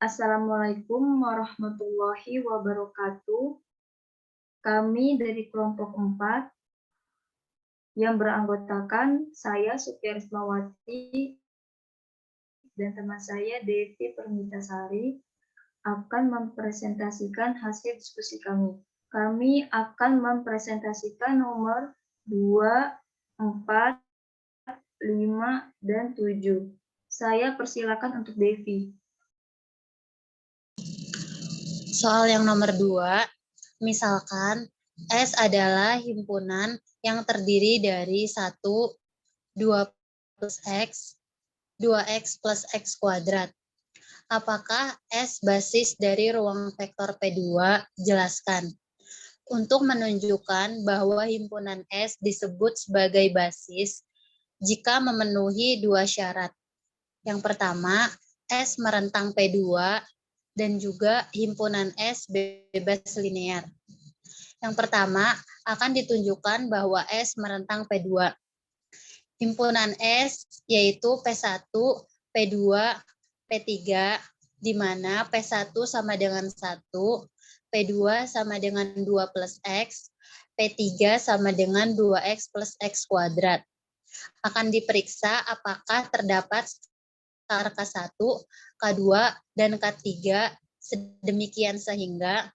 Assalamualaikum warahmatullahi wabarakatuh. Kami dari kelompok 4 yang beranggotakan saya Supi Rismawati dan teman saya Devi Permitasari akan mempresentasikan hasil diskusi kami. Kami akan mempresentasikan nomor 2, 4, 5, dan 7. Saya persilakan untuk Devi. Soal yang nomor 2, misalkan S adalah himpunan yang terdiri dari 1, 2 plus X, 2X plus X kuadrat. Apakah S basis dari ruang vektor P2? Jelaskan. Untuk menunjukkan bahwa himpunan S disebut sebagai basis jika memenuhi 2 syarat. Yang pertama, S merentang P2 dan juga himpunan S bebas linear. Yang pertama, akan ditunjukkan bahwa S merentang P2. Himpunan S yaitu P1, P2, P3, di mana P1 sama dengan 1, P2 sama dengan 2 plus X, P3 sama dengan 2X plus X kuadrat. Akan diperiksa apakah terdapat skala K1, K2, dan K3 sedemikian sehingga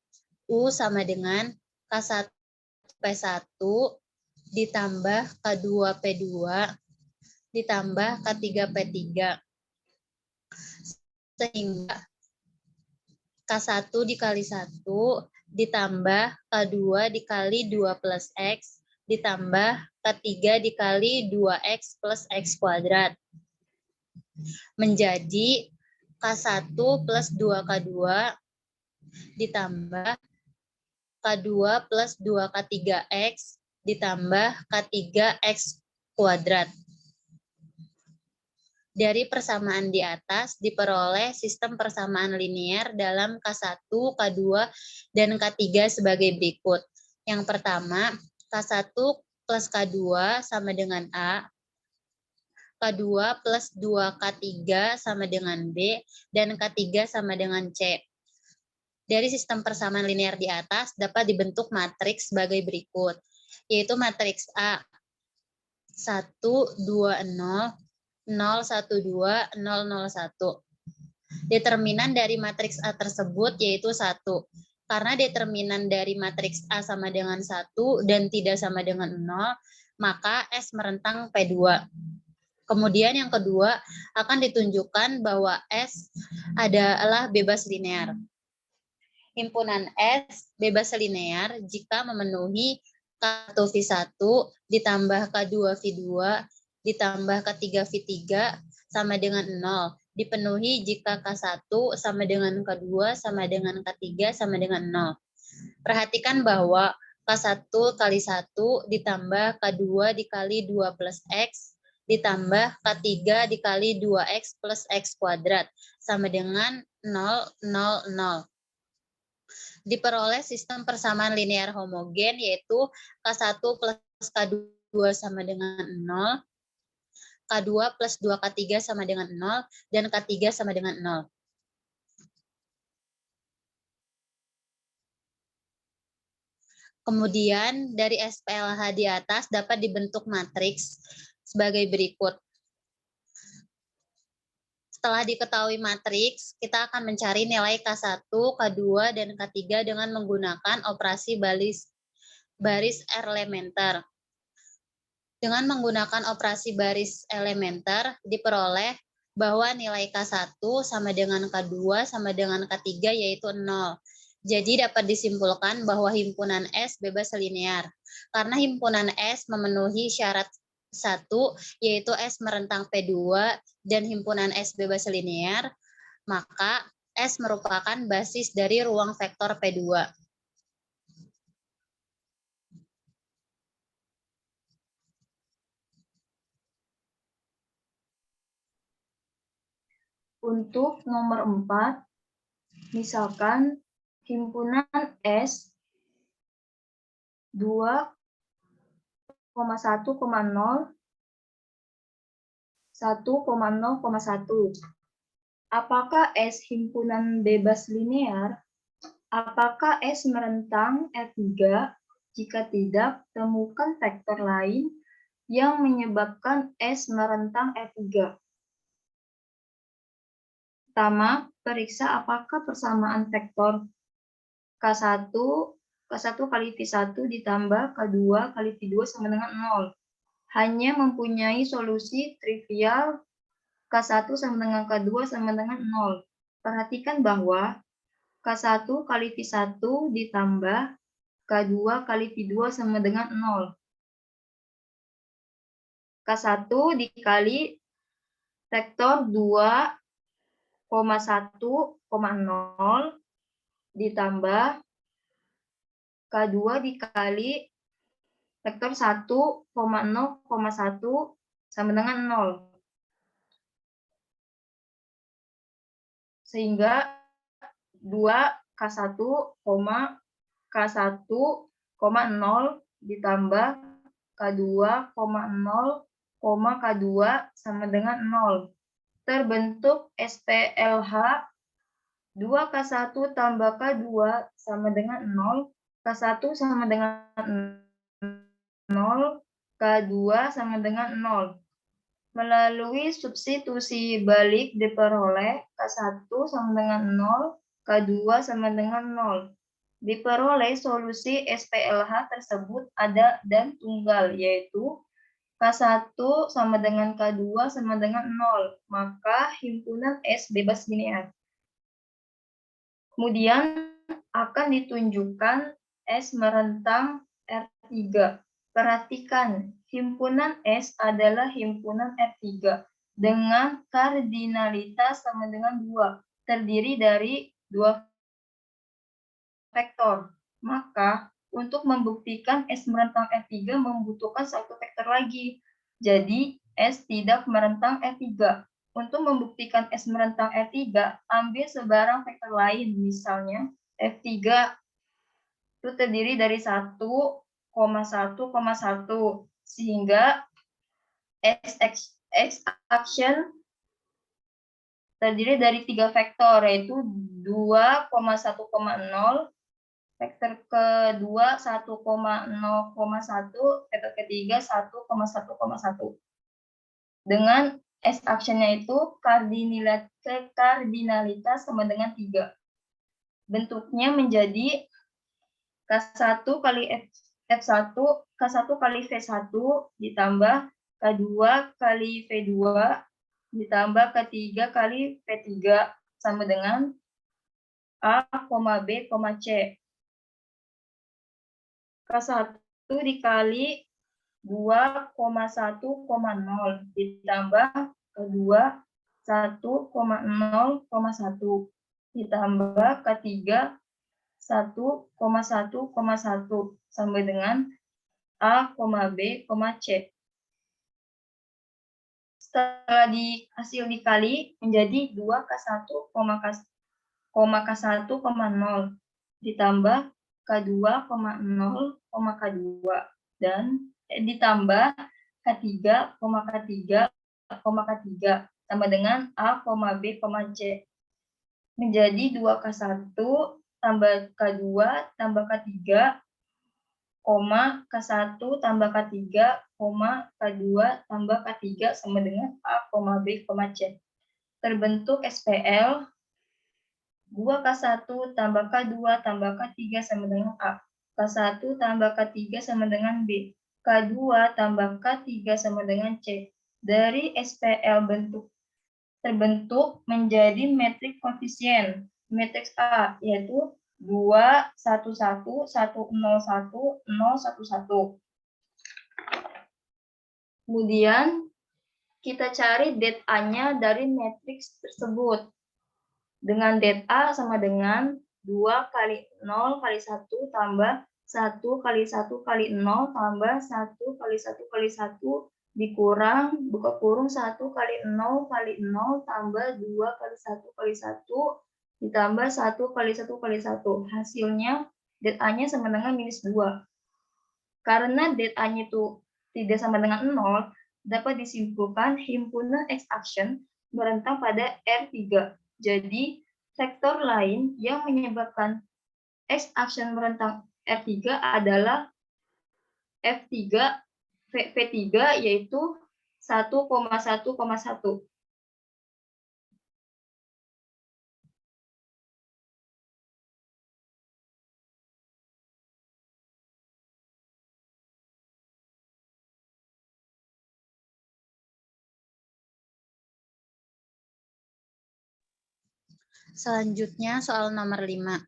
U sama dengan K1 P1 ditambah K2 P2 ditambah K3 P3 sehingga K1 dikali 1 ditambah K2 dikali 2 plus X ditambah K3 dikali 2X plus X kuadrat menjadi K1 plus 2K2 ditambah K2 plus 2K3X ditambah K3X kuadrat. Dari persamaan di atas diperoleh sistem persamaan linear dalam K1, K2, dan K3 sebagai berikut. Yang pertama, K1 plus K2 sama dengan A, K2 plus 2K3 sama dengan B, dan K3 sama dengan C. Dari sistem persamaan linear di atas dapat dibentuk matriks sebagai berikut, yaitu matriks A 1, 2, 0, 0, 1, 2, 0, 0, 1. Determinan dari matriks A tersebut yaitu 1. Karena determinan dari matriks A sama dengan 1 dan tidak sama dengan 0, maka S merentang P2. Kemudian yang kedua, akan ditunjukkan bahwa S adalah bebas linear. Himpunan S bebas linear jika memenuhi K1 V1 ditambah K2 V2 ditambah K3 V3 sama dengan 0. Dipenuhi jika K1 sama dengan K2 sama dengan K3 sama dengan 0. Perhatikan bahwa K1 kali 1 ditambah K2 dikali 2 plus X ditambah K3 dikali 2X plus X kuadrat sama dengan 0, 0, 0. Diperoleh sistem persamaan linear homogen yaitu K1 plus K2 sama dengan 0, K2 plus 2K3 sama dengan 0, dan K3 sama dengan 0. Kemudian dari SPLH di atas dapat dibentuk matriks sebagai berikut. Setelah diketahui matriks, kita akan mencari nilai K1, K2, dan K3 dengan menggunakan operasi baris elementer. Dengan menggunakan operasi baris elementer, diperoleh bahwa nilai K1 sama dengan K2 sama dengan K3 yaitu 0. Jadi dapat disimpulkan bahwa himpunan S bebas linear. Karena himpunan S memenuhi syarat 1, yaitu S merentang P2 dan himpunan S bebas linear, maka S merupakan basis dari ruang vektor P2. Untuk nomor 4, misalkan himpunan S 2,1,0, 1,0,1. Apakah S himpunan bebas linear? Apakah S merentang R3? Jika tidak, temukan vektor lain yang menyebabkan S merentang R3. Pertama, periksa apakah persamaan vektor K1 kali V1 ditambah K2 kali V2 sama dengan 0. Hanya mempunyai solusi trivial K1 sama dengan K2 sama dengan 0. Perhatikan bahwa K1 kali V1 ditambah K2 kali V2 sama dengan 0. K1 dikali vektor 2,1,0 ditambah K2 dikali vektor 1,0,1 sama dengan 0. Sehingga 2K1, K1,0 ditambah K2, 0, K2 sama dengan 0. Terbentuk SPLH 2K1 tambah K2 sama dengan 0, K1 sama dengan 0, K2 sama dengan 0. Melalui substitusi balik diperoleh K1 sama dengan 0, K2 sama dengan 0. Diperoleh solusi SPLH tersebut ada dan tunggal, yaitu K1 sama dengan K2 sama dengan 0. Maka himpunan S bebas linear. Kemudian akan ditunjukkan S merentang R3. Perhatikan, himpunan S adalah himpunan R3 dengan kardinalitas sama dengan 2, terdiri dari 2 vektor. Maka, untuk membuktikan S merentang R3 membutuhkan satu vektor lagi. Jadi, S tidak merentang R3. Untuk membuktikan S merentang R3, ambil sebarang vektor lain, misalnya F3 itu terdiri dari 1,1,1, sehingga X action terdiri dari 3 vektor, yaitu 2,1,0, vektor kedua 1,0,1, vektor ketiga 1,1,1. Dengan S action-nya itu kardinalitas sama dengan 3. Bentuknya menjadi K1 kali F1, K1 kali V1 ditambah K2 kali V2 ditambah K3 kali V3 sama dengan A, B, C. K1 dikali 2,1,0 ditambah K2 1,0,1 ditambah K3 1,1,1 sampai dengan A, B, C. Setelah hasil dikali menjadi 2K1, K1, 0 ditambah K2, 0, K2 dan ditambah K3, K3 sama dengan A, B, C. Menjadi 2K1 tambah K2 tambah K3, K1 tambah K3, K2 tambah K3 sama dengan A, B, C. Terbentuk SPL 2K1 tambah K2 tambah K3 sama dengan A. K1 tambah K3 sama dengan B. K2 tambah K3 sama dengan C. Dari SPL terbentuk menjadi metrik koefisien. Matriks A, yaitu 2, 1, 1, 1, 0, 1, 0, 1, 1. Kemudian kita cari det A-nya dari matriks tersebut. Dengan det A sama dengan 2 kali 0 kali 1 tambah 1 kali 1 kali 0 tambah 1 kali 1 kali 1 dikurang buka kurung 1 kali 0 kali 0 tambah 2 kali 1 kali 1 ditambah 1 kali 1 kali 1. Hasilnya det A-nya sama dengan minus 2. Karena det A-nya itu tidak sama dengan 0, dapat disimpulkan himpunan X action merentang pada R3. Jadi, vektor lain yang menyebabkan X aksen merentang R3 adalah F3, V3 yaitu 1,1,1. Selanjutnya soal nomor 5.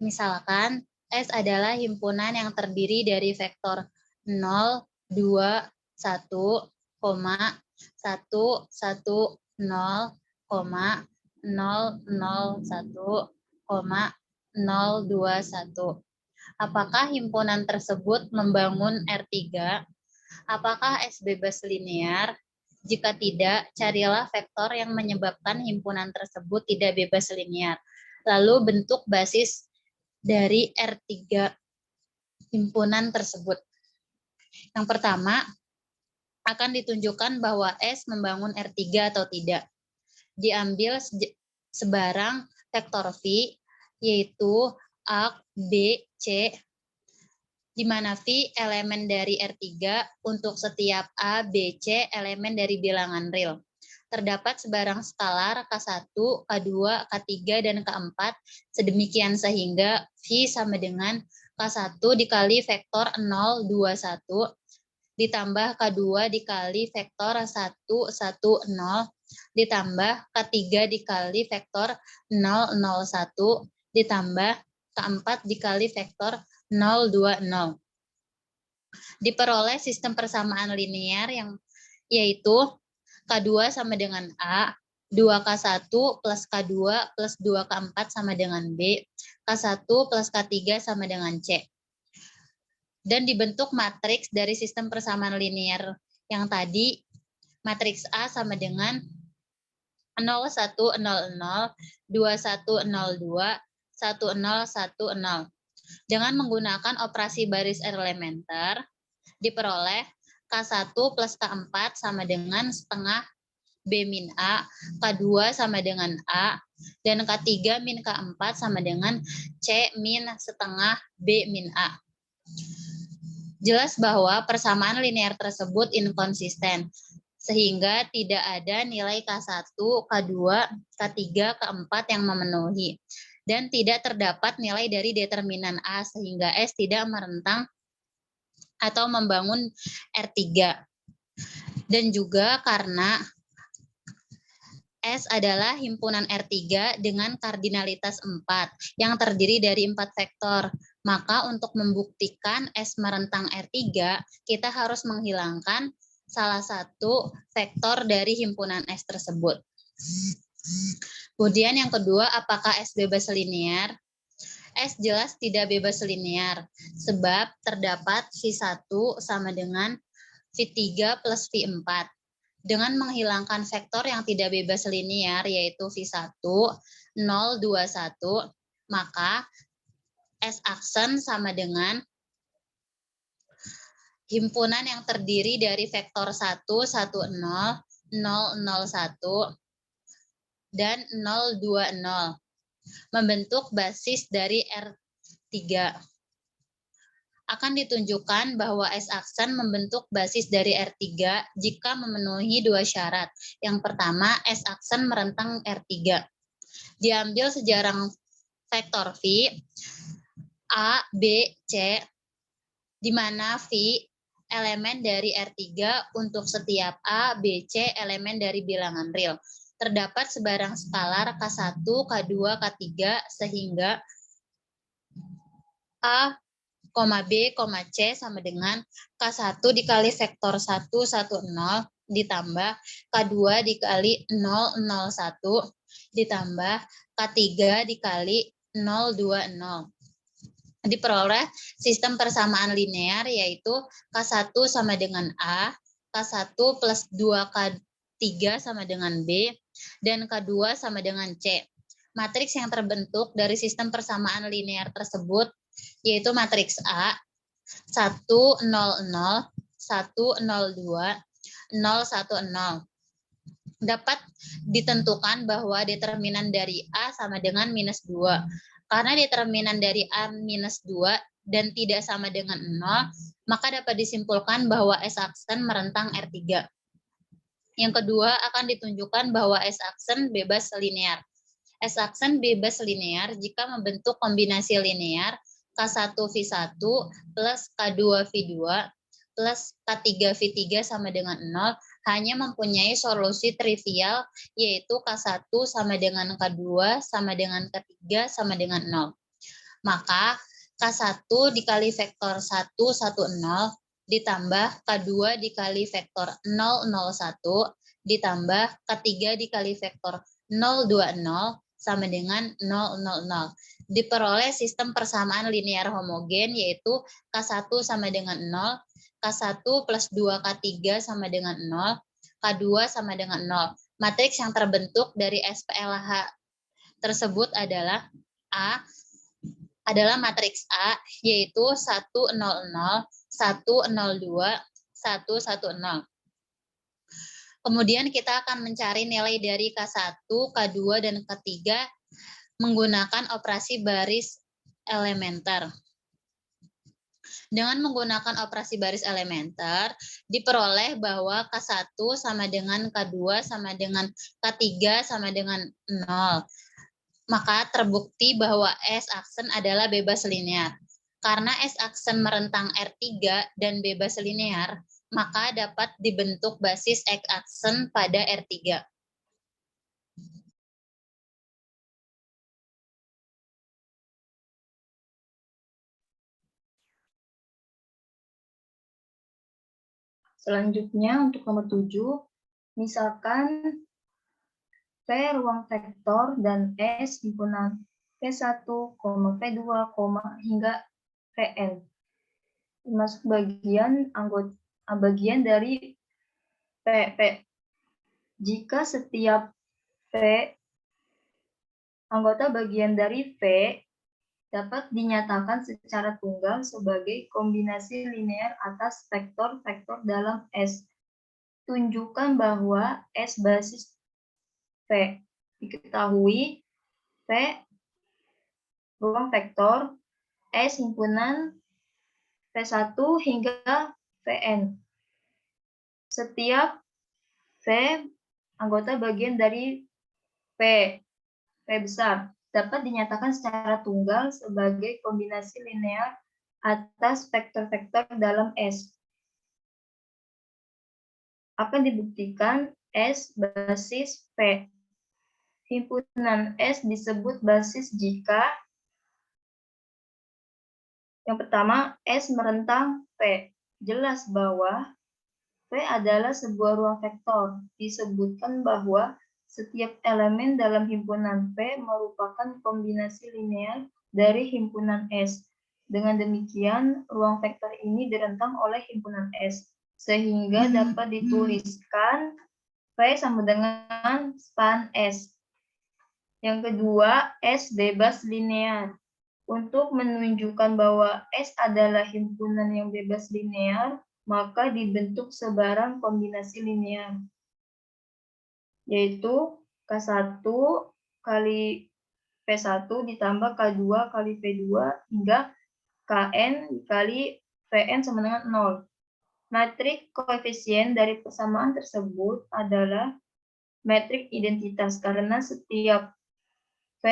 Misalkan S adalah himpunan yang terdiri dari vektor 0, 2, 1, 1, 1, 0, 0, 0, 1, 0, 2, 1. Apakah himpunan tersebut membangun R3? Apakah S bebas linear? Jika tidak, carilah vektor yang menyebabkan himpunan tersebut tidak bebas linear. Lalu bentuk basis dari R3 himpunan tersebut. Yang pertama, akan ditunjukkan bahwa S membangun R3 atau tidak. Diambil sebarang vektor V, yaitu A, B, C, di mana V elemen dari R3 untuk setiap A, B, C elemen dari bilangan real. Terdapat sebarang skalar K1, K2, K3, dan K4 sedemikian sehingga V sama dengan K1 dikali vektor 0, 2, 1 ditambah K2 dikali vektor 1, 1, 0 ditambah K3 dikali vektor 0, 0, 1 ditambah K4 dikali vektor 0, 2, 0. Diperoleh sistem persamaan linear yang yaitu K2 sama dengan A, 2K1 plus K2 plus 2K4 sama dengan B, K1 plus K3 sama dengan C. Dan dibentuk matriks dari sistem persamaan linear yang tadi, matriks A sama dengan 0, 1, 0, 0, 2, 1, 0, 2, 1, 0, 1, 0. Dengan menggunakan operasi baris elementer, diperoleh K1 plus K4 sama dengan setengah B min A, K2 sama dengan A, dan K3 min K4 sama dengan C min setengah B min A. Jelas bahwa persamaan linear tersebut inkonsisten, sehingga tidak ada nilai K1, K2, K3, K4 yang memenuhi. Dan tidak terdapat nilai dari determinan A, sehingga S tidak merentang atau membangun R3. Dan juga karena S adalah himpunan R3 dengan kardinalitas 4 yang terdiri dari 4 vektor. Maka untuk membuktikan S merentang R3, kita harus menghilangkan salah satu vektor dari himpunan S tersebut. Kemudian yang kedua, apakah S bebas linear? S jelas tidak bebas linear, sebab terdapat V1 sama dengan V3 plus V4. Dengan menghilangkan vektor yang tidak bebas linear, yaitu V1, 0, 2, 1, maka S aksen sama dengan himpunan yang terdiri dari vektor 1, 1, 0, 0, 0, 1, dan 0, 2, 0. Membentuk basis dari R3. Akan ditunjukkan bahwa S aksen membentuk basis dari R3 jika memenuhi dua syarat. Yang pertama, S aksen merentang R3. Diambil sejarang vektor V, A, B, C, di mana V elemen dari R3 untuk setiap A, B, C elemen dari bilangan real. Terdapat sebarang skalar K1, K2, K3 sehingga A, B, C sama dengan K1 dikali vektor 1, 1, 0 ditambah K2 dikali 0, 0, 1 ditambah K3 dikali 0, 2, 0. Diperoleh sistem persamaan linear yaitu K1 sama dengan A, K1 plus 2K3 sama dengan B, dan K2 sama dengan C. Matriks yang terbentuk dari sistem persamaan linear tersebut yaitu matriks A, 1, 0, 0, 1, 0, 2, 0, 1, 0. dapat ditentukan bahwa determinan dari A sama dengan minus 2. Karena determinan dari A minus 2 dan tidak sama dengan 0, maka dapat disimpulkan bahwa S-aksen merentang R3. Yang kedua, akan ditunjukkan bahwa S-aksen bebas linear. S-aksen bebas linear jika membentuk kombinasi linear K1V1 plus K2V2 plus K3V3 sama dengan 0 hanya mempunyai solusi trivial, yaitu K1 sama dengan K2 sama dengan K3 sama dengan 0. Maka K1 dikali vektor 1, 1, 0 ditambah K2 dikali vektor 0, 0, 1 ditambah K3 dikali vektor 0, 2, 0 sama dengan 0, 0, 0. Diperoleh sistem persamaan linear homogen, yaitu K1 sama dengan 0, K1 plus 2K3 sama dengan 0, K2 sama dengan 0. Matriks yang terbentuk dari SPLH tersebut adalah matriks A, yaitu 1, 0, 0, 1, 0, 2, 1, 1, 0. Kemudian kita akan mencari nilai dari K1, K2, dan K3 menggunakan operasi baris elementer. Dengan menggunakan operasi baris elementer, diperoleh bahwa K1 sama dengan K2 sama dengan K3 sama dengan 0. Maka terbukti bahwa S-aksen adalah bebas linear. Karena S-aksen merentang R3 dan bebas linear, maka dapat dibentuk basis X-aksen pada R3. Selanjutnya untuk nomor 7, misalkan P ruang vektor dan S himpunan P1, P2, hingga Pn. Termasuk bagian dari P. Jika setiap P anggota bagian dari V dapat dinyatakan secara tunggal sebagai kombinasi linear atas vektor-vektor dalam S. Tunjukkan bahwa S basis V. Diketahui V ruang vektor, S himpunan V1 hingga Vn. Setiap V anggota bagian dari P besar dapat dinyatakan secara tunggal sebagai kombinasi linear atas vektor-vektor dalam S. Akan dibuktikan S basis P. Himpunan S disebut basis jika yang pertama S merentang P. Jelas bahwa P adalah sebuah ruang vektor. Disebutkan bahwa setiap elemen dalam himpunan P merupakan kombinasi linear dari himpunan S. Dengan demikian, ruang vektor ini direntang oleh himpunan S, sehingga dapat dituliskan P sama dengan span S. Yang kedua, S bebas linear. Untuk menunjukkan bahwa S adalah himpunan yang bebas linear, maka dibentuk sebarang kombinasi linear, yaitu K1 kali P1 ditambah K2 kali P2 hingga Kn kali Vn sama dengan 0. Matrik koefisien dari persamaan tersebut adalah metrik identitas karena setiap V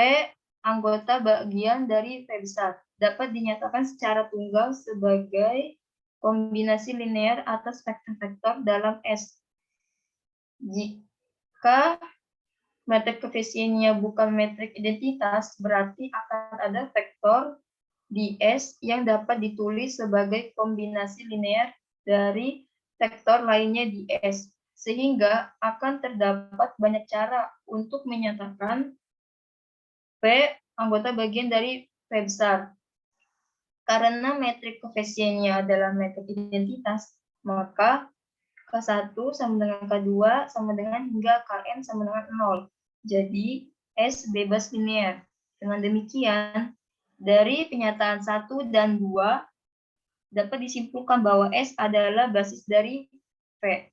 anggota bagian dari V besar dapat dinyatakan secara tunggal sebagai kombinasi linear atas vektor-vektor dalam S. Jika metrik koefisiennya bukan metrik identitas, berarti akan ada vektor di S yang dapat ditulis sebagai kombinasi linear dari vektor lainnya di S. Sehingga akan terdapat banyak cara untuk menyatakan P anggota bagian dari V besar. Karena metrik koefisiennya adalah metrik identitas, maka K1 sama dengan K2 sama dengan hingga Kn sama dengan 0. Jadi, S bebas linear. Dengan demikian, dari penyataan 1 dan 2, dapat disimpulkan bahwa S adalah basis dari V.